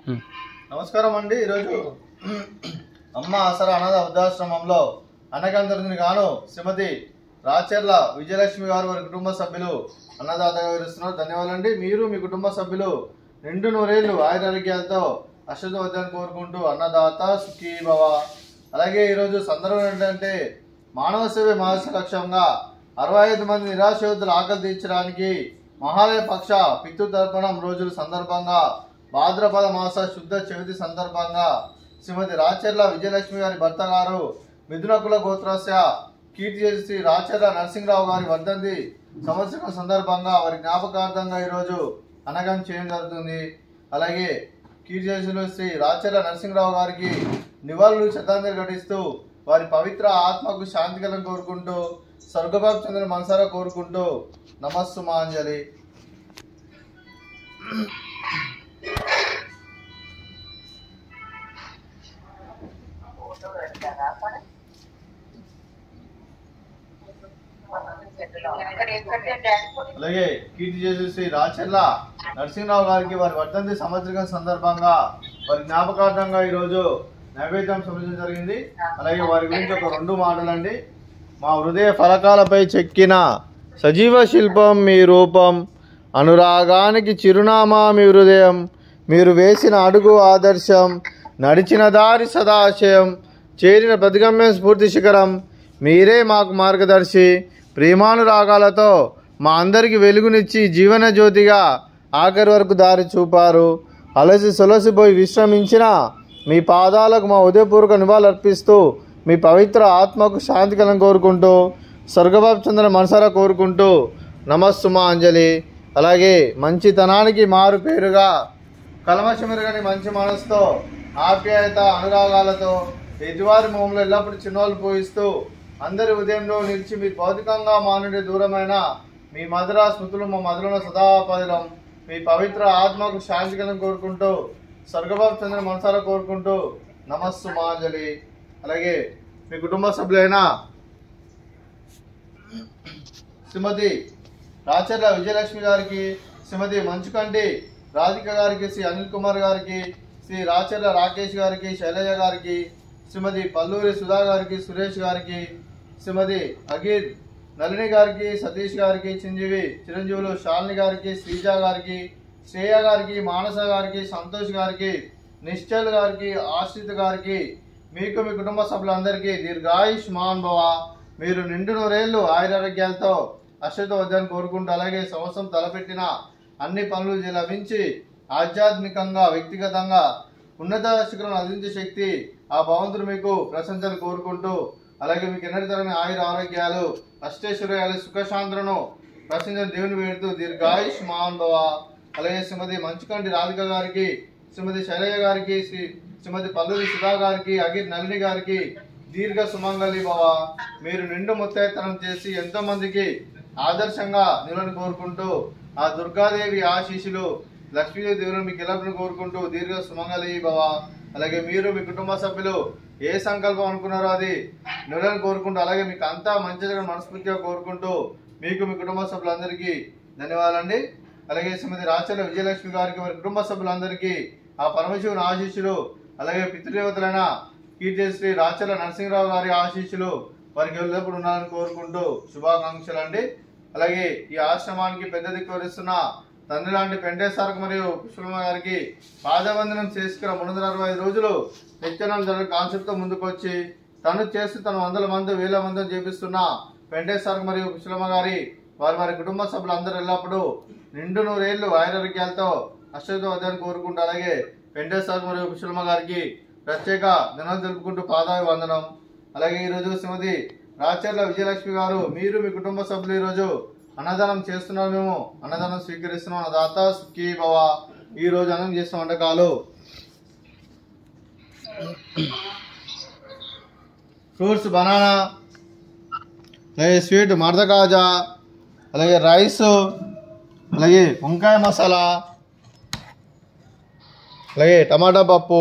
నమస్కారం అండి. ఈరోజు అమ్మ ఆసరా అనాథ వృద్ధాశ్రమంలో అన్నదానానికి గాను శ్రీమతి రాచెర్ల విజయలక్ష్మి గారు వారి కుటుంబ సభ్యులు అన్నదాతగా వివరిస్తున్నారు. ధన్యవాదాలండి. మీరు మీ కుటుంబ సభ్యులు నిండు నూరేళ్లు ఆయురారోగ్యాలతో అశ్వతవద్దని కోరుకుంటూ అన్నదాత సుఖీ భవ. అలాగే ఈరోజు సందర్భం ఏంటంటే మానవ సేవే మహర్షి లక్ష్యంగా 65 మంది నిరాశ్రయుల ఆకలి తీర్చడానికి మహాలయ పక్ష పితృతర్పణం రోజుల సందర్భంగా భాద్రపద మాస శుద్ధ చవితి సందర్భంగా శ్రీమతి రాచెర్ల విజయలక్ష్మి గారి భర్త గారు మిథునకుల గోత్రస్య కీర్తి శ్రీ రాచెర్ల నరసింహరావు గారి వర్ధంతి సంవత్సరం సందర్భంగా వారి జ్ఞాపకార్థంగా ఈరోజు అన్నదానం చేయడం జరుగుతుంది. అలాగే కీర్తి శ్రీ రాచెర్ల నరసింహరావు గారికి నివాళులు శ్రద్ధాంజలి ఘటిస్తూ వారి పవిత్ర ఆత్మకు శాంతి కలను కోరుకుంటూ స్వర్గభాగ చంద్ర మనసారా కోరుకుంటూ నమస్సుమాంజలి. అలాగే కీర్తి చేసి శ్రీ రాచెర్ల నరసింహరావు గారికి వారి వర్ధంతి సంవత్సరం సందర్భంగా వారి జ్ఞాపకార్థంగా ఈరోజు నైవేద్యం సమర్పించడం జరిగింది. అలాగే వారి గురించి ఒక 2 మాటలండి. మా హృదయ ఫలకాలపై చెక్కిన సజీవ శిల్పం మీ రూపం, అనురాగానికి చిరునామా మీ హృదయం, మీరు వేసిన అడుగు ఆదర్శం, నడిచిన దారి సదాశయం, చేరిన ప్రతిగమ్యం స్ఫూర్తి శిఖరం, మీరే మాకు మార్గదర్శి. ప్రేమానురాగాలతో మా అందరికి వెలుగునిచ్చి జీవన జ్యోతిగా ఆఖరి వరకు దారి చూపారు. అలసి సొలసిపోయి విశ్రమించిన మీ పాదాలకు మా ఉదయపూర్వక నివాళులర్పిస్తూ మీ పవిత్ర ఆత్మకు శాంతి కలను కోరుకుంటూ స్వర్గబాబు చంద్ర మనసారా కోరుకుంటూ నమస్సుమాంజలి. అలాగే మంచితనానికి మారు పేరుగా కల్మషమెరుగని మంచి మనసుతో ఆప్యాయత అనురాగాలతో ఎదువారి మొహంలో ఎల్లప్పుడూ చిన్నోళ్ళు పోయిస్తూ అందరి ఉదయంలో నిలిచి మీ భౌతికంగా మానుడి దూరమైన మీ మధుర స్మృతులు మా మధురలో సదాపదిలం. మీ పవిత్ర ఆత్మకు శాంతి కలను కోరుకుంటూ స్వర్గబాబు చంద్ర మనసారా కోరుకుంటూ నమస్సుమాంజలి. అలాగే మీ కుటుంబ సభ్యులైన శ్రీమతి రాచెర్ల విజయలక్ష్మి గారికి, శ్రీమతి మంచుకంటి రాధిక గారికి, శ్రీ అనిల్ కుమార్ గారికి, శ్రీ రాచెర్ల రాకేష్ గారికి, శైలజ గారికి, శ్రీమతి పల్లూరి సుధా గారికి, సురేష్ గారికి, శ్రీమతి అగీర్ నళిని గారికి, సతీష్ గారికి, చిరంజీవులు శాలిని గారికి, శ్రీజ గారికి, శ్రేయ గారికి, మానస గారికి, సంతోష్ గారికి, నిశ్చల్ గారికి, ఆశ్రిత్ గారికి, మీకు మీ కుటుంబ సభ్యులందరికీ దీర్ఘాయుష్మాన్ భవ. మీరు నిండు నూరేళ్లు ఆయురారోగ్యాలతో అశ్వతవద్దని కోరుకుంటూ అలాగే సంవత్సరం తలపెట్టిన అన్ని పనులు లభించి ఆధ్యాత్మికంగా వ్యక్తిగతంగా ఉన్నత శిఖరం అందించే శక్తి ఆ భగవంతుడు మీకు ప్రశంసలు కోరుకుంటూ అలాగే మీకు ఎన్నటి తరగని ఆయుర ఆరోగ్యాలు అష్టైశ్వర్యాలు సుఖశాంతులను ప్రశంసలు దేవుని వేడుతూ దీర్ఘాయుష్మాన్ భవ. అలాగే శ్రీమతి మంచుకంటి రాధిక గారికి, శ్రీమతి శైలజ గారికి, శ్రీమతి పల్లూరి సుధా గారికి, అగిర్ నళిని గారికి దీర్ఘ సుమంగళి భవ. మీరు నిండు ముత్తైతనం చేసి ఎంతో మందికి ఆదర్శంగా నిలవని కోరుకుంటూ ఆ దుర్గాదేవి ఆశీస్సులు లక్ష్మీదేవి దేవుని మీకు ఎల్లప్పుడూ కోరుకుంటూ దీర్ఘ సుమంగళి భవ. అలాగే మీరు మీ కుటుంబ సభ్యులు ఏ సంకల్పం అనుకున్నారో అది నిలవని కోరుకుంటూ అలాగే మీకు అంతా మంచిగా మనస్ఫూర్తిగా కోరుకుంటూ మీకు మీ కుటుంబ సభ్యులందరికీ ధన్యవాదాలండి. అలాగే శ్రీమతి రాచెర్ల విజయలక్ష్మి గారికి వారి కుటుంబ సభ్యులందరికీ ఆ పరమశివుని ఆశీస్సులు అలాగే పితృదేవతలైన కీర్తి శ్రీ రాచెర్ల నరసింహరావు గారి ఆశీస్సులు వారికి ఎల్లప్పుడు ఉండాలని కోరుకుంటూ శుభాకాంక్షలు అండి. అలాగే ఈ ఆశ్రమానికి పెద్ద దిక్కు వరిస్తున్న తండ్రి లాంటి పెంటేశ్వరకు మరియు పుష్పమ్మ గారికి పాదవందనం చేసుకున్న 365 రోజులు నిత్యానం జరిగిన కాన్సెప్ట్తో ముందుకు వచ్చి తను చేస్తూ తను 100 మంది 1000 మందిని చేపిస్తున్న పెంటేశ్వరకు మరియు పుష్పమ్మ గారి వారి కుటుంబ సభ్యులందరూ ఎల్లప్పుడూ నిండు నూరేళ్లు ఆయురారోగ్యాలతో అశ్వతవద్దని కోరుకుంటూ అలాగే పెంటేశ్వరకు మరియు పుష్పమ్మ గారికి ప్రత్యేక ధన్యవాదాలు తెలుపుకుంటూ పాదాభివందనం. అలాగే ఈరోజు శ్రీమతి రాచెర్ల విజయలక్ష్మి గారు మీరు మీ కుటుంబ సభ్యులు ఈరోజు అన్నదానం చేస్తున్నారు. మేము అన్నదానం స్వీకరిస్తున్నాం. అన్నదాత సుఖీ భవ. ఈ రోజు అన్నం చేసిన వంటకాలు ఫ్రూట్స్ బనానా, అలాగే స్వీట్ మర్ద కాజా, అలాగే రైస్, అలాగే వంకాయ మసాలా, అలాగే టమాటా పప్పు,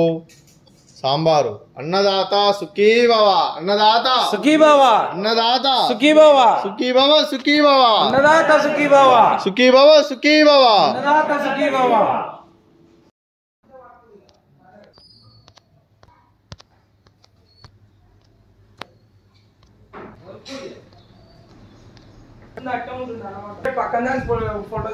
సాంబారు. అన్నదాత సుఖీ భవ. అన్నదాత సుఖీ భవ. అన్నదాత సుఖీ భవ. సుఖీ భవ. సుఖీ భవ. అన్నదాత సుఖీ భవ. సుఖీ భవ. సుఖీ భవ. అన్నదాత సుఖీ భవ. పక్కన ఫోటో